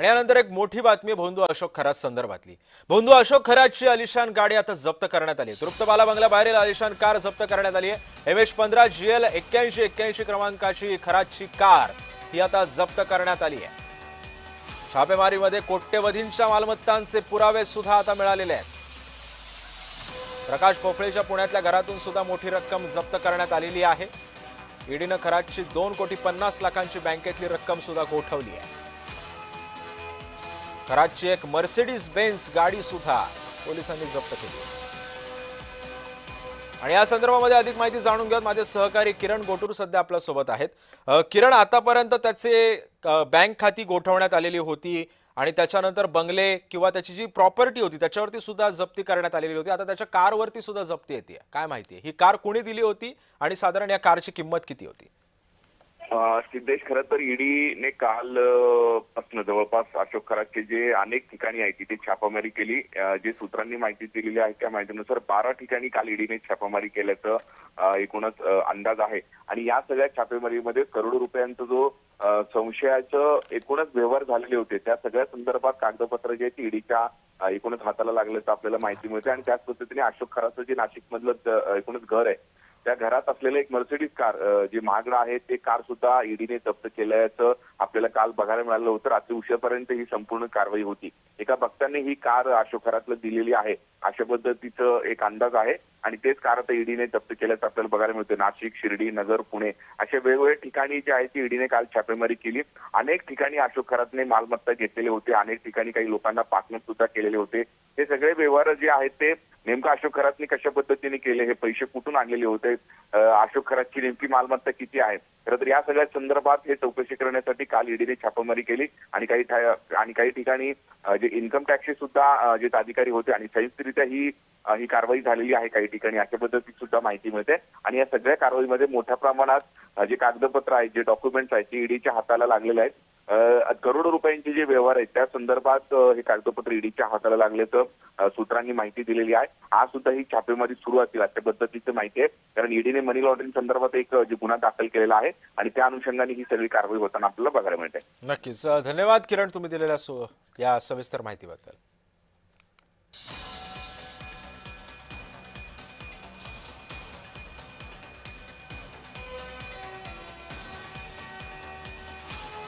आणि यानंतर एक मोठी बातमी भोंदू अशोक खरात संदर्भातली। भोंदू अशोक खरातची आलिशान गाडी आता जप्त करण्यात आली। तृप्तबाला बंगल्याबाहेरील आलिशान कार जप्त करण्यात आली आहे। MH15 GL 8181 क्रमांकाची खरातची कार ही आता जप्त करण्यात आली आहे। छापेमारीमध्ये कोट्यवधींच्या मालमत्तांचे पुरावे सुद्धा आता मिळालेले आहेत। प्रकाश पोफळेच्या पुण्यातल्या घरातून सुद्धा मोठी रक्कम जप्त करण्यात आलेली आहे। ईडीने खरातची 2,50,00,000ची बँकेतली रक्कम सुद्धा गोठवली आहे। खरातची एक मर्सिडीज बेन्झ गाडी सुद्धा पोलिसांनी जप्त केली। आणि या संदर्भामध्ये अधिक माहिती जाणून घेऊयात। माझे सहकारी किरण गोटूर सध्या आपल्या सोबत आहेत। किरण, आतापर्यंत त्याचे बँक खाती गोठवण्यात आलेली होती आणि त्याच्यानंतर बंगले किंवा त्याची जी प्रॉपर्टी होती त्याच्यावरती सुद्धा जप्ती करण्यात आलेली होती। आता त्याच्या कारवरती सुद्धा जप्ती येते। काय माहिती आहे, ही कार कोणी दिली होती आणि साधारण या कारची किंमत किती होती? सिद्धेश, खरं तर ईडीने काल पासून जवळपास अशोक खरातचे जे अनेक ठिकाणी आहे तिथे छापामारी केली। जे सूत्रांनी माहिती दिलेली आहे त्या माहितीनुसार 12 ठिकाणी काल ईडीने छापामारी केल्याचं एकूणच अंदाज आहे। आणि या सगळ्या छापेमारीमध्ये करोडो रुपयांचा जो संशयाचं एकूणच व्यवहार झालेले होते त्या सगळ्या संदर्भात कागदपत्र जे ईडीच्या एकूणच हाताला लागल्याचं आपल्याला माहिती मिळते। आणि त्याच पद्धतीने अशोक खरातचं जे नाशिकमधलं एकूणच घर आहे त्या घरात असलेलं एक मर्सिडीज कार जे महागडं आहे ते कार सुद्धा ईडीने जप्त केल्याचं आपल्याला काल बघायला मिळालं होतं। रात्री उशिरापर्यंत ही संपूर्ण कारवाई होती। एका भक्तांनी ही कार अशोक खरातला दिलेली आहे अशा पद्धतीचं एक अंदाज आहे आणि तेच कार आता ईडीने जप्त केल्याचं आपल्याला बघायला मिळतं। नाशिक, शिर्डी, नगर, पुणे अशा वेगवेगळ्या ठिकाणी जे आहे ती ईडीने काल छापेमारी केली। अनेक ठिकाणी अशोक खरातने मालमत्ता घेतलेले होते, अनेक ठिकाणी काही लोकांना पार्टनर सुद्धा केलेले होते। हे सगळे व्यवहार जे आहेत ते नेमकं अशोक खरातने कशा पद्धतीने केले, हे पैसे कुठून आणलेले होते, अशोक खरातची नेमकी मालमत्ता किती आहे, खरं तर या सगळ्या संदर्भात हे चौकशी करण्यासाठी काल ईडीने छापेमारी केली। आणि काही ठिकाणी जे इन्कम टॅक्सचे सुद्धा जे अधिकारी होते आणि संयुक्तरित्या ही कारवाई झालेली आहे काही ठिकाणी अशा पद्धतीची सुद्धा माहिती मिळते। आणि या सगळ्या कारवाईमध्ये मोठ्या प्रमाणात जे कागदपत्र आहेत, जे डॉक्युमेंट्स आहेत ते ईडीच्या हाताला लागलेले आहेत। करोडो रुपयांचे जे व्यवहार आहेत त्या संदर्भात हे कागदपत्र ईडीच्या हाताला लागल्याचं सूत्रांनी माहिती दिलेली आहे। आज सुद्धा ही छापेमारी सुरू असेल अशा पद्धतीची माहिती आहे, कारण ईडीने मनी लॉन्ड्रिंग संदर्भात एक गुन्हा दाखल केलेला आहे आणि त्या अनुषंगाने ही सगळी कारवाई होताना आपल्याला बघायला मिळते। नक्कीच धन्यवाद किरण, तुम्ही दिलेल्या या सविस्तर माहितीबद्दल।